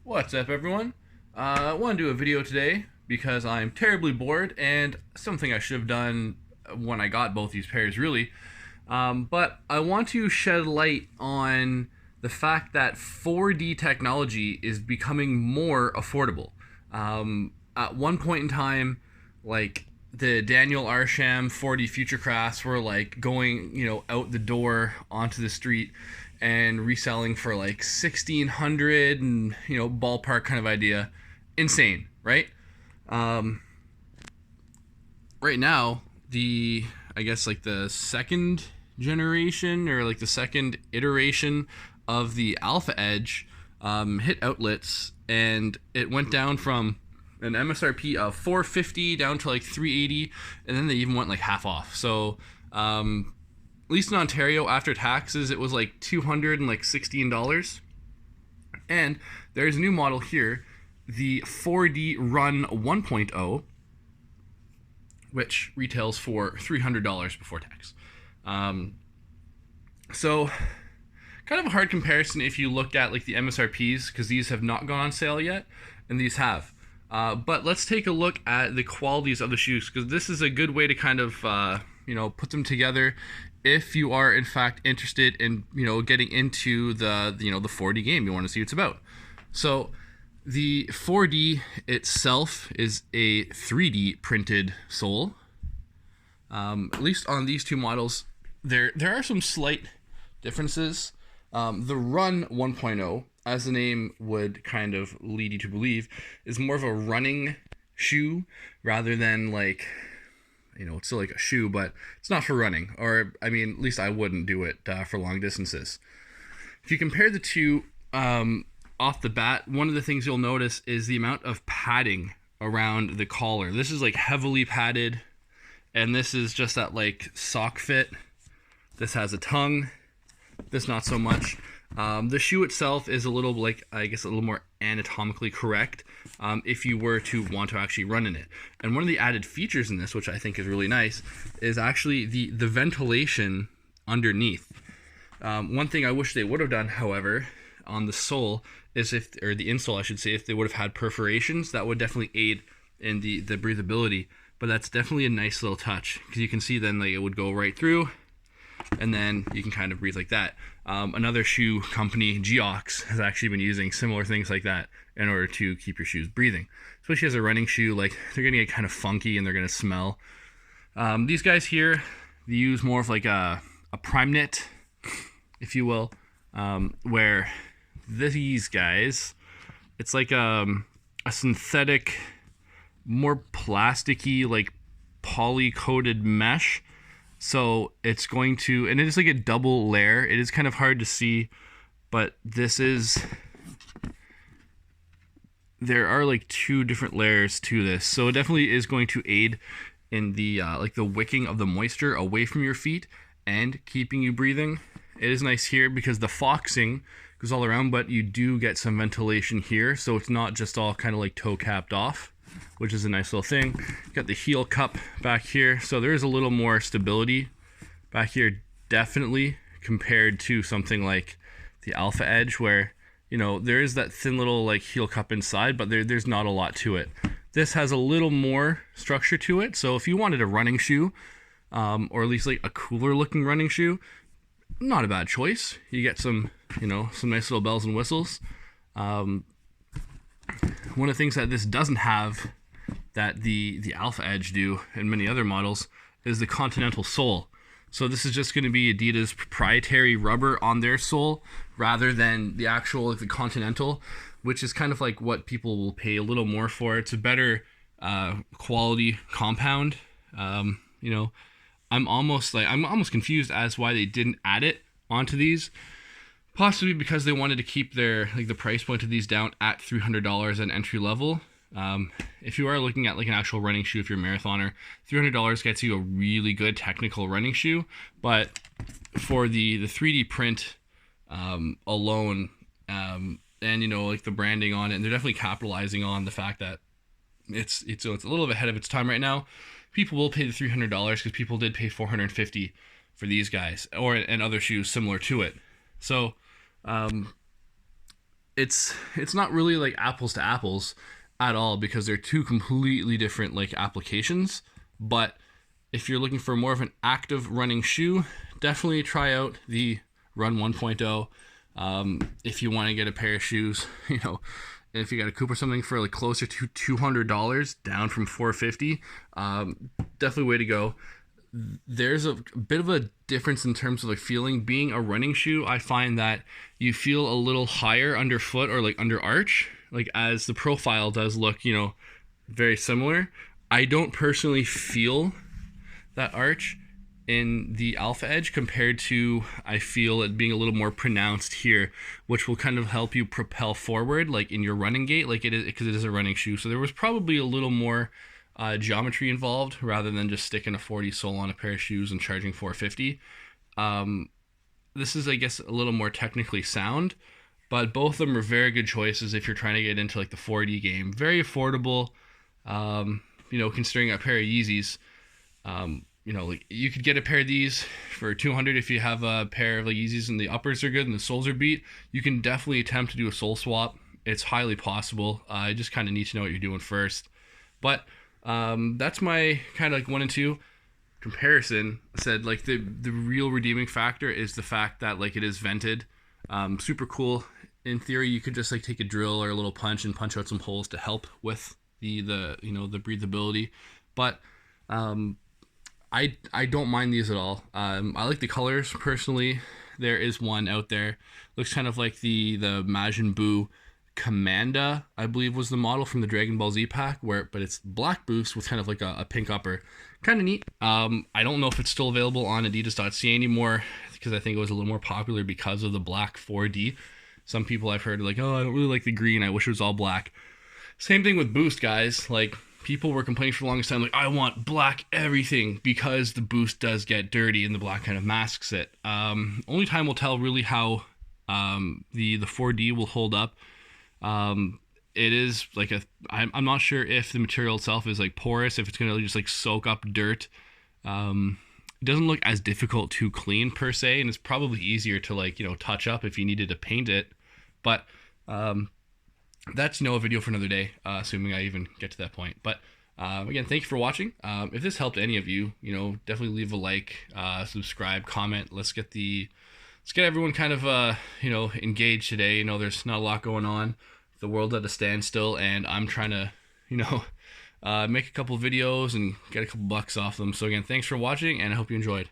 What's up, everyone? I want to do a video today because I'm terribly bored and something I should have done when I got both these pairs, really. But I want to shed light on the fact that 4D technology is becoming more affordable. At one point in time, like the Daniel Arsham 4D future crafts were like going, out the door onto the street and reselling for like 1600 and ballpark kind of idea. Insane, right? Um, right now, the I guess like the second generation or like the second iteration of the Alpha Edge hit outlets, and it went down from an MSRP of 450 down to like 380, and then they even went like half off. So at least in Ontario, after taxes, it was like $216. And there's a new model here, the 4D Run 1.0, which retails for $300 before tax. So kind of a hard comparison if you look at like the MSRPs, because these have not gone on sale yet, and these have. But let's take a look at the qualities of the shoes, because this is a good way to kind of put them together if you are in fact interested in getting into the the 4D game. You want to see what it's about. So the 4D itself is a 3D printed sole. At least on these two models, there are some slight differences. The Run 1.0, as the name would kind of lead you to believe, is more of a running shoe rather than like, it's still like a shoe, but it's not for running. Or, I mean, at least I wouldn't do it for long distances. If you compare the two off the bat, one of the things you'll notice is the amount of padding around the collar. This is like heavily padded, and this is just that like sock fit. This has a tongue. This not so much. The shoe itself is a little, like, I guess a little more anatomically correct if you were to want to actually run in it. And one of the added features in this, which I think is really nice, is actually the ventilation underneath. One thing I wish they would have done, however, on the sole is or the insole I should say, if they would have had perforations, that would definitely aid in the breathability. But that's definitely a nice little touch, because you can see then like it would go right through, and then you can kind of breathe like that. Another shoe company, Geox, has actually been using similar things like that in order to keep your shoes breathing. Especially as a running shoe, like they're gonna get kind of funky and they're gonna smell. These guys here, they use more of like a prime knit, if you will, where these guys, it's like a synthetic, more plasticky, like poly-coated mesh. So it's going to, and it is like a double layer. It is kind of hard to see, but there are like two different layers to this. So it definitely is going to aid in the like the wicking of the moisture away from your feet and keeping you breathing. It is nice here because the foxing goes all around, but you do get some ventilation here. So it's not just all kind of like toe capped off, which is a nice little thing. Got the heel cup back here, so there is a little more stability back here, definitely, compared to something like the Alpha Edge, where there is that thin little like heel cup inside, but there's not a lot to it. This has a little more structure to it, so if you wanted a running shoe, or at least like a cooler looking running shoe, not a bad choice. You get some some nice little bells and whistles. One of the things that this doesn't have that the Alpha Edge do and many other models is the Continental sole. So this is just going to be Adidas proprietary rubber on their sole rather than the actual like the Continental, which is kind of like what people will pay a little more for. It's a better quality compound. I'm almost confused as why they didn't add it onto these. Possibly because they wanted to keep their the price point of these down at $300 at entry level. If you are looking at like an actual running shoe, if you're a marathoner, $300 gets you a really good technical running shoe. But for the 3D print alone, and like the branding on it, and they're definitely capitalizing on the fact that it's a little bit ahead of its time right now. People will pay the $300 because people did pay $450 for these guys and other shoes similar to it. So it's not really like apples to apples at all, because they're two completely different like applications. But if you're looking for more of an active running shoe, definitely try out the Run 1.0. If you want to get a pair of shoes, if you got a coupe or something for like closer to $200, down from $450, definitely way to go. There's a bit of a difference in terms of like feeling. Being a running shoe, I find that you feel a little higher underfoot or like under arch, like as the profile does look, very similar. I don't personally feel that arch in the Alpha Edge compared to, I feel it being a little more pronounced here, which will kind of help you propel forward like in your running gait, like it is, because it is a running shoe. So there was probably a little more geometry involved rather than just sticking a 40 sole on a pair of shoes and charging $450. This is, I guess, a little more technically sound, but both of them are very good choices if you're trying to get into like the 4D game. Very affordable, considering a pair of Yeezys. Like you could get a pair of these for $200 if you have a pair of like Yeezys and the uppers are good and the soles are beat. You can definitely attempt to do a sole swap. It's highly possible. I just kind of need to know what you're doing first. But that's my kind of like 1 and 2 comparison. Said like the real redeeming factor is the fact that like it is vented. Super cool. In theory, you could just like take a drill or a little punch and punch out some holes to help with the breathability. But I don't mind these at all. I like the colors personally. There is one out there, looks kind of like the Majin Buu Commanda, I believe was the model from the Dragon Ball Z pack, but it's black boost with kind of like a pink upper. Kind of neat. I don't know if it's still available on Adidas.ca anymore, because I think it was a little more popular because of the black 4D. Some people I've heard are like, oh, I don't really like the green, I wish it was all black. Same thing with Boost, guys. Like, people were complaining for the longest time, like, I want black everything, because the Boost does get dirty and the black kind of masks it. Only time will tell really how the 4D will hold up. It is like I'm not sure if the material itself is like porous, if it's going to just like soak up dirt. It doesn't look as difficult to clean per se, and it's probably easier to like, touch up if you needed to paint it. But that's a video for another day, assuming I even get to that point. But again, thank you for watching. If this helped any of you, definitely leave a like, subscribe, comment. Let's get everyone kind of engaged today. There's not a lot going on. The world's at a standstill, and I'm trying to make a couple videos and get a couple bucks off them. So again, thanks for watching, and I hope you enjoyed.